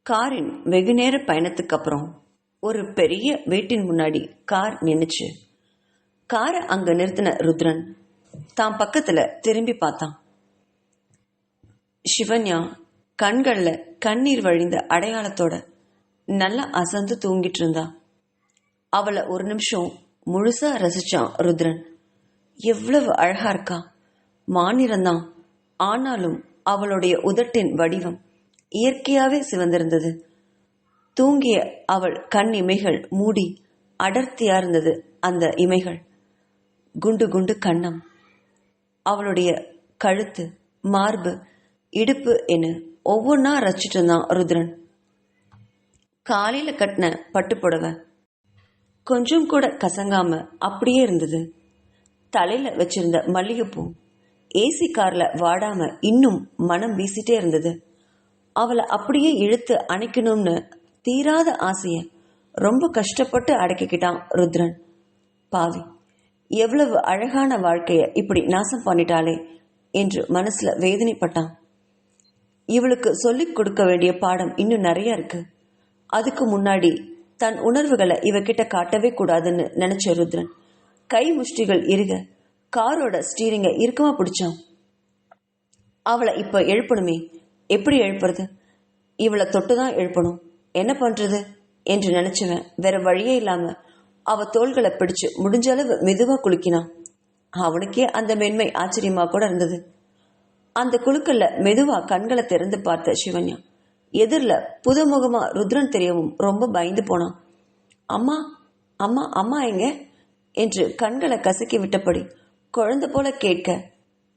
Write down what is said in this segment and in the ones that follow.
காரின் வெகுநேர பயணத்துக்கு அப்புறம் ஒரு பெரிய வீட்டின் முன்னாடி கார் நின்னுச்சு. காரை அங்க நிறுத்தின ருத்ரன் தான் பக்கத்துல திரும்பி பார்த்தான். சிவன்யா கண்கள்ல கண்ணீர் வழிந்த அடையாளத்தோட நல்லா அசந்து தூங்கிட்டு இருந்தா. அவளை ஒரு நிமிஷம் முழுசா ரசிச்சான் ருத்ரன். எவ்வளவு அழகா இருக்கா, மாநிறந்தான். ஆனாலும் அவளுடைய உதட்டின் வடிவம் இயற்கையாவே சிவந்திருந்தது. தூங்கிய அவள் கண் இமைகள் மூடி அடர்த்தியா இருந்தது. அந்த இமைகள் குண்டு குண்டு கன்னம், அவளுடைய கழுத்து, மார்பு, இடுப்பு என ஒவ்வொன்னா ரசிச்சுட்டு இருந்தான் ருத்ரன். காலையில கட்டின பட்டுப்புடவை கொஞ்சம் கூட கசங்காம அப்படியே இருந்தது. தலையில வச்சிருந்த மல்லிகைப்பூ ஏசி கார்ல வாடாம இன்னும் மனம் வீசிட்டே இருந்தது. அவளை அப்படியே இழுத்து அணைக்கணும்னு தீராத ஆசைய ரொம்ப கஷ்டப்பட்டு அடக்கிக்கிட்டான் ருத்ரன். பாவி, எவ்வளவு அழகான வாழ்க்கைய இப்படி நாசம் பண்ணிட்டாளே என்று மனசுல வேதனைப்பட்டான். இவளுக்கு சொல்லிக் கொடுக்க வேண்டிய பாடம் இன்னும் நிறைய இருக்கு. அதுக்கு முன்னாடி தன் உணர்வுகளை இவகிட்ட காட்டவே கூடாதுன்னு நினைச்ச ருத்ரன் கை முஷ்டிகள் இறுக காரோட ஸ்டீரிங்க இறுக்கமா பிடிச்சான். அவளை இப்ப எழுப்பணுமே, எப்படி எழுப்புறது? இவளை தொட்டுதான் எழுப்பணும். என்ன பண்றது என்று நினைச்சவன் வேற வழியே இல்லாம அவ தோள்களை பிடிச்சு முடிஞ்ச அளவு மெதுவா குலுக்கினான். அவனுக்கே அந்த மென்மை ஆச்சரியமா கூட இருந்தது. அந்த குலுக்கல்ல மெதுவா கண்களை திறந்து பார்த்த சிவன்யா எதிரில புதுமுகமா ருத்ரன் தெரியவும் ரொம்ப பயந்து போனான். அம்மா அம்மா அம்மா எங்க என்று கண்களை கசக்கி விட்டபடி குழந்தை போல கேட்க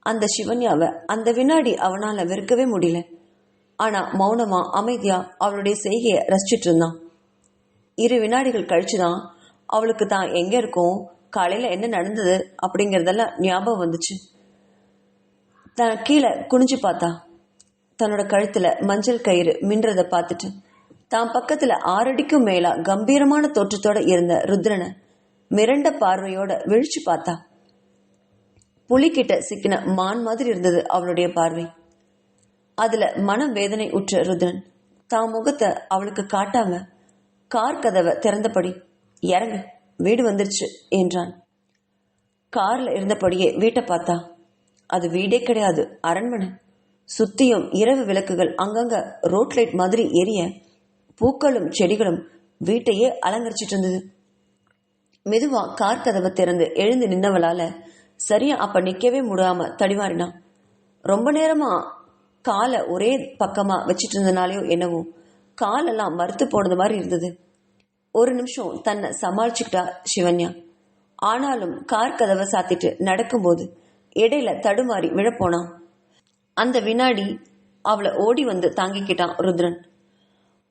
அந்த சிவன்யாவை அந்த வினாடி அவனால வெறுக்கவே முடியல. ஆனா மௌனமா அமைதியா அவளுடைய செய்கையை ரசிச்சுட்டு இருந்தான். 2 வினாடிகள் கழிச்சுதான் அவளுக்கு தான் எங்க இருக்கோம், காலையில என்ன நடந்தது அப்படிங்கறதெல்லாம் ஞாபகம் வந்துச்சு. கீழே குனிஞ்சு பார்த்தா தன்னோட கழுத்துல மஞ்சள் கயிறு மின்றதை பார்த்துட்டு தான் பக்கத்துல 6 அடிக்கும் மேலா கம்பீரமான தோற்றத்தோட இருந்த ருத்ரனை மிரண்ட பார்வையோட விழிச்சு பார்த்தா. புலிகிட்ட சிக்கின மான் மாதிரி இருந்தது அவளுடைய பார்வை. அதுல மனம் வேதனை உற்ற ருத்ரன் தான் முகத்தை அவளுக்கு காட்டாம கார் கதவை திறந்தபடி இறங்கு, வீடு வந்துருச்சு என்றான். கார்ல இருந்தபடியே வீட்டை பார்த்தா அது வீடே கிடையாது, அரண்மனை. சுத்தியும் இரவு விளக்குகள் அங்கங்க ரோட் லைட் மாதிரி எரிய பூக்களும் செடிகளும் வீட்டையே அலங்கரிச்சிட்டு இருந்தது. மெதுவா கார் கதவை திறந்து எழுந்து நின்னவளால சரியா அப்ப நிக்கவே முடியாம தடிமாறினான். ரொம்ப நேரமா காலை ஒரே பக்கமா வச்சிட்டு இருந்தனாலேயோ என்னவோ காலெல்லாம் மறுத்து போனது மாதிரி இருந்தது. ஒரு நிமிஷம் தன்னை சமாளிச்சுக்கிட்டா சிவன்யா. ஆனாலும் கார் கதவை சாத்திட்டு நடக்கும்போது இடையில தடுமாறி விழப்போனான். அந்த வினாடி அவளை ஓடி வந்து தாங்கிக்கிட்டான் ருத்ரன்.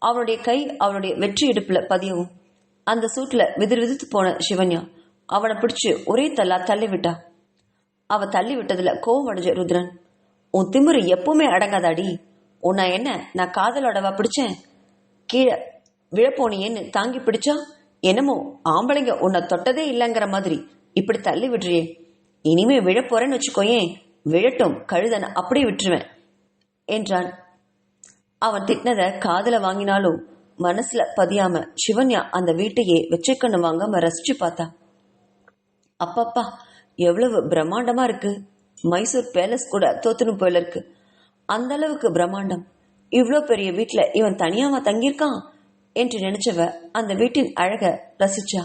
அவளுடைய கை அவளுடைய வெற்றி இடுப்புல பதியவும் அந்த சூட்ல விதிர் விதித்து போன சிவன்யா அவனை பிடிச்சு ஒரே தள்ளா தள்ளி விட்டா. அவ தள்ளி விட்டதுல கோவம் அடைஞ்ச ருத்ரன், உன் திமிரு எப்பவுமே அடங்காதாடி, உன்னை என்ன நான் காதலோடவா பிடிச்சேன்? கீழே விழப்போனியேன்னு தாங்கி பிடிச்சா என்னமோ ஆம்பளைங்க உன்னை தொட்டதே இல்லைங்கிற மாதிரி இப்படி தள்ளி விடுறியே. இனிமே விழப்போறேன்னு வச்சுக்கோயேன், விழட்டும், கழுதனை அப்படியே விட்டுருவேன் என்றான். அவன் திட்டினத காதல வாங்கினாலும் மனசுல பதியாம சிவன்யா அந்த வீட்டையே வெச்சைக்கண்ணு வாங்காம ரசிச்சு பார்த்தா. அப்பப்பா, எவ்வளவு பிரம்மாண்டமா இருக்கு, மைசூர் பேலஸ் கூட தோத்துணும் போல இருக்கு, அந்த அளவுக்கு பிரம்மாண்டம். இவ்வளோ பெரிய வீட்டுல இவன் தனியாவா தங்கியிருக்கான் என்று நினைச்சவ அந்த வீட்டின் அழக ரசிச்சா.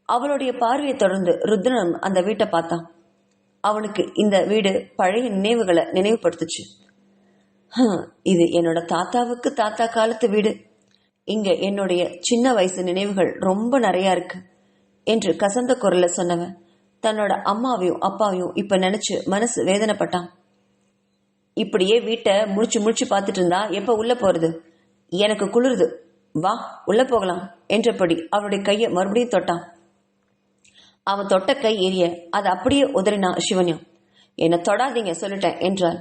அவளுடைய பார்வையை தொடர்ந்து ருத்ரனும் அந்த வீட்டை பார்த்தான். அவனுக்கு இந்த வீடு பழைய நினைவுகளை நினைவுபடுத்துச்சு. இது என்னோட தாத்தாவுக்கு தாத்தா காலத்து வீடு, இங்க என்னுடைய சின்ன வயசு நினைவுகள் ரொம்ப நிறைய இருக்கு என்று கசந்த குரல்ல சொன்னவன் தன்னோட அம்மாவையும் அப்பாவையும் இப்ப நினைச்சு மனசு வேதனைப்பட்டான். இப்படியே வீட்டை முடிச்சு முடிச்சு பார்த்துட்டு இருந்தா எப்ப உள்ள போறது? எனக்கு குளிருது, வா உள்ள போகலாம் என்றபடி அவளுடைய கையை மறுபடியும் தொட்டான். அவன் தொட்ட கை ஏறிய அதை அப்படியே உதறினான் சிவன்யா. என்னை தொடாதீங்க சொல்லிட்டேன் என்றாள்.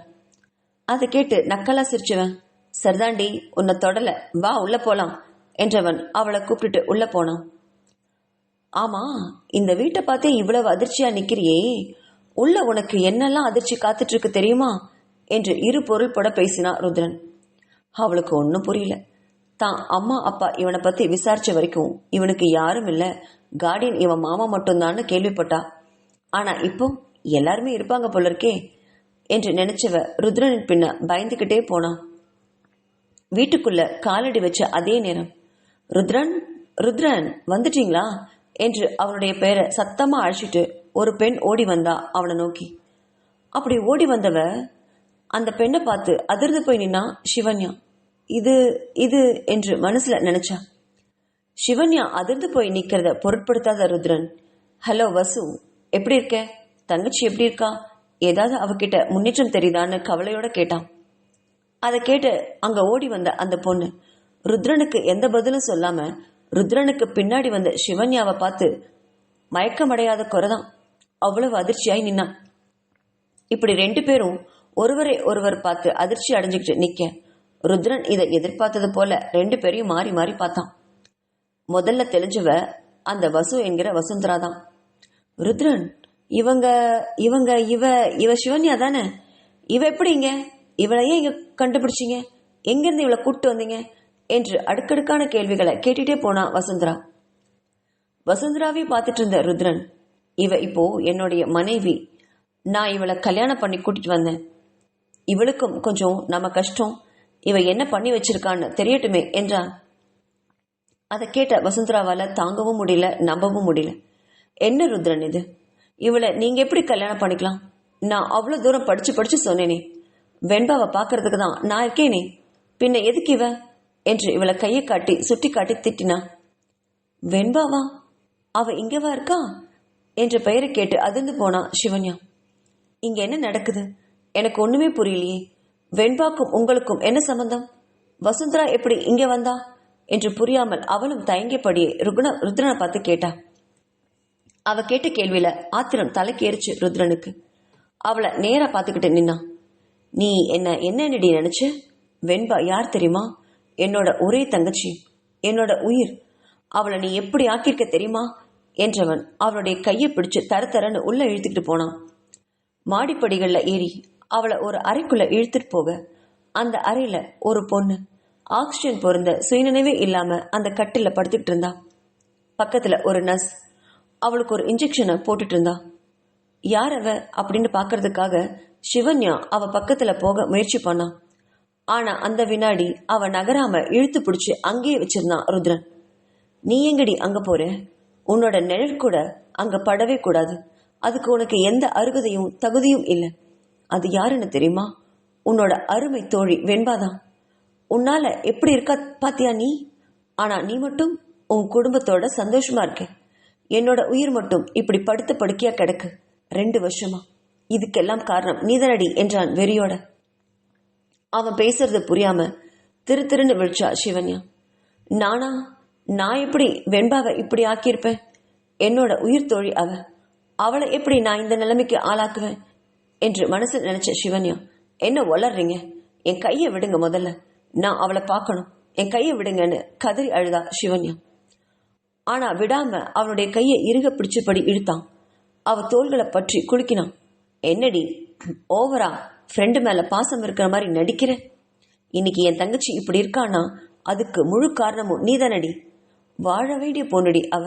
அதை கேட்டு நக்கலா சிரிச்சவன், சரிதாண்டி உன்னை தொடல, வா உள்ள போலாம் என்றவன் அவளை கூப்பிட்டுட்டு உள்ள போனான். ஆமா, இந்த வீட்டை பார்த்தே இவ்வளவு அதிர்ச்சியா நிக்கிறியே, உள்ள உனக்கு என்னெல்லாம் அதிர்ச்சி காத்துட்டு இருக்கு தெரியுமா என்று இரு பொருள் பட பேசினா ருத்ரன். அவளுக்கு ஒன்னும் புரியல. தான் அம்மா அப்பா இவனை பத்தி விசாரிச்ச வரைக்கும் இவனுக்கு யாரும் இல்ல, கார்டியன் இவன் மாமா மட்டும்தான்னு கேள்விப்பட்டா. ஆனா இப்போ எல்லாருமே இருப்பாங்க போல இருக்கே என்று நினைச்சவ ருத்ரனின் பின்ன பயந்துகிட்டே போனான். வீட்டுக்குள்ள காலடி வச்ச அதே நேரம், ருத்ரன், ருத்ரன் வந்துட்டீங்களா என்று அவனுடைய பெயரை சத்தமா அழைச்சிட்டு ஒரு பெண் ஓடி வந்தா அவனை நோக்கி. அப்படி ஓடி வந்தவ அந்த பெண்ணை பார்த்து அதிர்ந்து போய் நின்னா சிவன்யா. இது இது என்று மனசுல நினைச்சா. சிவன்யா அதிர்ந்து போய் நிக்கிறத பொருட்படுத்தாத ருத்ரன், ஹலோ வசு, எப்படி இருக்க? தங்கச்சி எப்படி இருக்கா? ஏதாவது அவகிட்ட முன்னேற்றம் தெரியுதான்னு கவலையோட கேட்டான். அதை கேட்டு அங்க ஓடி வந்த அந்த பொண்ணு ருத்ரனுக்கு எந்த பதிலும் சொல்லாம ருத்ரனுக்கு பின்னாடி வந்த சிவன்யாவை பார்த்து மயக்கமடையாத குறைதான் அவ்வளவு அதிர்ச்சியாய் நின்னான். இப்படி 2 பேரும் ஒருவரை ஒருவர் பார்த்து அதிர்ச்சி அடைஞ்சுக்கிட்டு நிக்க ருத்ரன் இதை எதிர்பார்த்தது போல 2 பேரையும் மாறி மாறி பார்த்தான். முதல்ல தெளிஞ்சவ அந்த வசு என்கிற வசுந்தரா தான். ருத்ரன், இவங்க இவங்க இவ இவ சிவன்யா தானே? இவ எப்படிங்க? இவளையே இங்க கண்டுபிடிச்சிங்க? எங்கிருந்து இவளை கூப்பிட்டு வந்தீங்க என்று அடுக்கடுக்கான கேள்விகளை கேட்டுட்டே போனா வசுந்தரா. வசுந்தராவை பார்த்துட்டு இருந்த ருத்ரன், இவ இப்போ என்னுடைய மனைவி, நான் இவளை கல்யாணம் பண்ணி கூட்டிட்டு வந்தேன். இவளுக்கும் கொஞ்சம் நம்ம கஷ்டம், இவ என்ன பண்ணி வச்சிருக்கான்னு தெரியட்டுமே என்றான். அதை கேட்ட வசுந்தராவால தாங்கவும் முடியல, நம்பவும் முடியல. என்ன ருத்ரன் இது? இவளை நீங்க எப்படி கல்யாணம் பண்ணிக்கலாம்? நான் அவ்வளவு தூரம் படிச்சு படிச்சு சொன்னேனே, வெண்பாவை பாக்குறதுக்கு தான் நான் இருக்கேனே, பின்ன எதுக்கு இவ என்று இவளை கையை காட்டி சுட்டி காட்டி திட்டினா. வெண்பாவா? அவ இங்கவா இருக்கா என்ற பெயரை கேட்டு அதிர்ந்து போனா சிவன்யா. இங்க என்ன நடக்குது? எனக்கு ஒண்ணுமே புரியலையே. வெண்பாக்கும் உங்களுக்கும் என்ன சம்பந்தம்? வசுந்தரா எப்படி இங்க வந்தா என்று புரியாமல் அவளும் தயங்கியபடியே ருத்ரனை பார்த்து கேட்டா. அவ கேட்ட கேள்வியில ஆத்திரம் தலைக்கேறிச்சு ருத்ரனுக்கு. அவளை நேரா பார்த்துக்கிட்டு நின்னா. நீ என்னடி நினைச்ச? வெண்பா யார் தெரியுமா? என்னோட ஒரே தங்கச்சி, என்னோட உயிர். அவளை நீ எப்படி ஆக்கியிருக்க தெரியுமா என்றவன் அவளுடைய கையை பிடிச்சு தரன்னு உள்ள இழுத்துக்கிட்டு போனான். மாடிப்படிகள்ல ஏறி அவளை ஒரு அறைக்குள்ள இழுத்துட்டு போக அந்த அறையில ஒரு பொண்ணு ஆக்சிஜன் பொருந்த சுயநினைவே இல்லாம அந்த கட்டில படுத்துக்கிட்டு இருந்தா. பக்கத்துல ஒரு நர்ஸ் அவளுக்கு ஒரு இன்ஜெக்ஷனை போட்டுட்டு இருந்தா. யார் அவ அப்படின்னு பாக்குறதுக்காக சிவன்யா அவ பக்கத்துல போக முயற்சி பண்ணான். ஆனா அந்த வினாடி அவ நகராம இழுத்து பிடிச்சு அங்கேயே வச்சிருந்தான் ருத்ரன். நீ எங்கடி அங்க போற? உன்னோட நிழல் கூட அங்க படவே கூடாது. அதுக்கு உனக்கு எந்த அருகதையும் தகுதியும் இல்லை. அது யாருன்னு தெரியுமா? உன்னோட அருமை தோழி வெண்பாதான். உன்னால எப்படி இருக்கா பாத்தியா நீ? ஆனா நீ மட்டும் உன் குடும்பத்தோட சந்தோஷமா இருக்க. என்னோட உயிர் மட்டும் இப்படி படுத்த படுக்கையா கிடக்கு 2 வருஷமா. இதுக்கெல்லாம் காரணம் நீதனடி என்றான் வெறியோட. அவன் பேசுறது புரியாம திருன்னு விழிச்சா சிவன்யா. நானா? நான் எப்படி வெண்பாவை இப்படி ஆக்கியிருப்பேன்? என்னோட உயிர் தோழி அவ. அவளை எப்படி நான் இந்த நிலைமைக்கு ஆளாக்குவேன் என்று மனசில் நினைச்ச சிவன்யா. என்ன வளர்றீங்க? என் கையை விடுங்க, முதல்ல நான் அவளை பார்க்கணும், என் கையை விடுங்கன்னு கதறி அழுதா சிவன்யா. ஆனா விடாம அவனுடைய கையை இறுக பிடிச்சபடி இழுத்தான். அவ தோள்களை பற்றி குலுக்கினான். என்னடி ஓவரா ஃப்ரெண்டு மேல பாசம் இருக்கிற மாதிரி நடிக்கிற? இன்னைக்கு என் தங்கச்சி இப்படி இருக்கானா அதுக்கு முழு காரணமும் நீதானடி. வாழ வேண்டிய பொண்ணுடி அவ.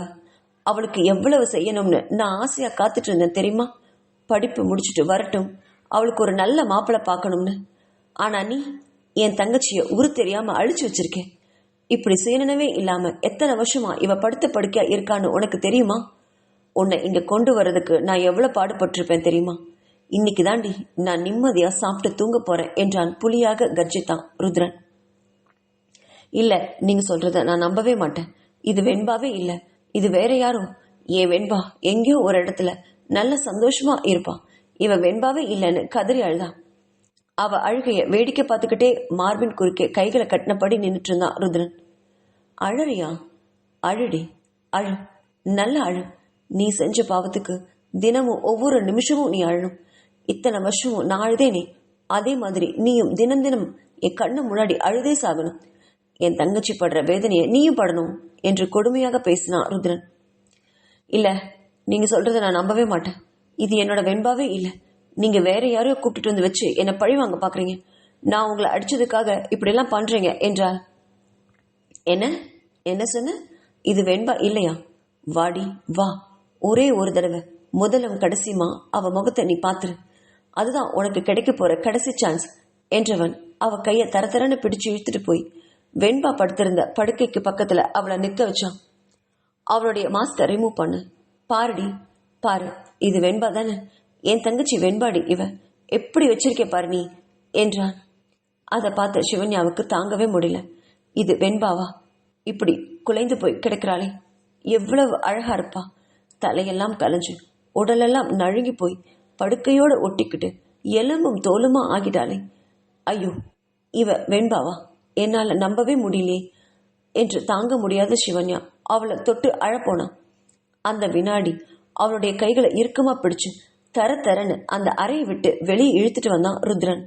அவளுக்கு எவ்வளவு செய்யணும்னு நான் ஆசையா காத்துட்டு இருந்தேன் தெரியுமா? படிப்பு முடிச்சுட்டு வரட்டும், அவளுக்கு ஒரு நல்ல மாப்பிள்ளை பார்க்கணும்னு. ஆனா நீ என் தங்கச்சிய உரு தெரியாம அழிச்சு வச்சிருக்கேன். இப்படி சுயநினைவே இல்லாம எத்தனை வருஷமா இவ படுத்த படுக்கையா இருக்கான்னு உனக்கு தெரியுமா? உன்னை இங்க கொண்டு வர்றதுக்கு நான் எவ்வளவு பாடுபட்டிருப்பேன் தெரியுமா? இன்னைக்கு தாண்டி நான் நிம்மதியா சாப்பிட்டு தூங்க போறேன் என்றான் புலியாக கர்ஜித்தான் ருத்ரன். இல்ல, நீங்க சொல்றத நான் நம்பவே மாட்டேன். இது வெண்பாவே இல்ல, இது வேற யாரும். ஏன் வெண்பா எங்கேயோ ஒரு இடத்துல நல்ல சந்தோஷமா இருப்பா. இவ வெண்பாவே இல்லைன்னு கதறி அழுதா. அவ அழுகைய வேடிக்கை பார்த்துக்கிட்டே மார்பின் குறுக்கே கைகளை கட்டினபடி நின்றுட்டு இருந்தான் ருத்ரன். அழறியா? அழுடி, அழு, நல்ல அழு. நீ செஞ்ச பாவத்துக்கு தினமும் ஒவ்வொரு நிமிஷமும் நீ அழணும். இத்தனை வருஷமும் நான் அழுதேனே, அதே மாதிரி நீயும் தினம் தினம் என் கண்ணு முன்னாடி அழுதே சாகணும். என் தங்கச்சி படுற வேதனையை நீயும் படணும் என்று கொடுமையாக பேசினான் ருத்ரன். இல்ல, நீங்க சொல்றத நான் நம்பவே மாட்டேன். இது என்னோட வெண்பாவே இல்ல. நீங்க வேற யாரையோ கூப்பிட்டு வந்து வச்சு என்ன பழி வாங்க பாக்குறீங்க. நான் உங்களை அடிச்சதுக்காக இப்படி எல்லாம் பண்றீங்க என்றால் என்ன என்ன சொன்ன? இது வெண்பா இல்லையா? வாடி வா, ஒரே ஒரு தடவை முதலும் கடைசியுமா அவ முகத்தை நீ பாத்துரு. அதுதான் உனக்கு கிடைக்க போற கடைசி சான்ஸ் என்றவன் அவ கைய தரத்தரன்னு பிடிச்சு இழுத்துட்டு போய் வெண்பா படுத்திருந்த படுக்கைக்கு பக்கத்துல அவளை நிக்க வச்சான். அவளுடைய மாஸ்கை ரிமூவ் பண்ணு. பாருடி பாரு, இது வெண்பா தானே? என் தங்கச்சி வெண்பாடி இவ. எப்படி வச்சிருக்க பாரு நீ என்றான். அதை பார்த்த சிவன்யாவுக்கு தாங்கவே முடியல. இது வெண்பாவா? இப்படி குலைந்து போய் கிடக்கிறாளே, எவ்வளவு அழகா இருப்பா. தலையெல்லாம் கலைஞ்சு உடலெல்லாம் நழுங்கி போய் படுக்கையோட ஒட்டிக்கிட்டு எலும்பும் தோலுமா ஆகிட்டாளே. ஐயோ, இவ வெண்பாவா? என்னால நம்பவே முடியலே என்று தாங்க முடியாத சிவன்யா அவளை தொட்டு அழப்போனான். அந்த வினாடி அவளுடைய கைகளை இறுக்கமா பிடிச்சு தர தரன்னு அந்த அறையை விட்டு வெளியே இழுத்துட்டு வந்தான் ருத்ரன்.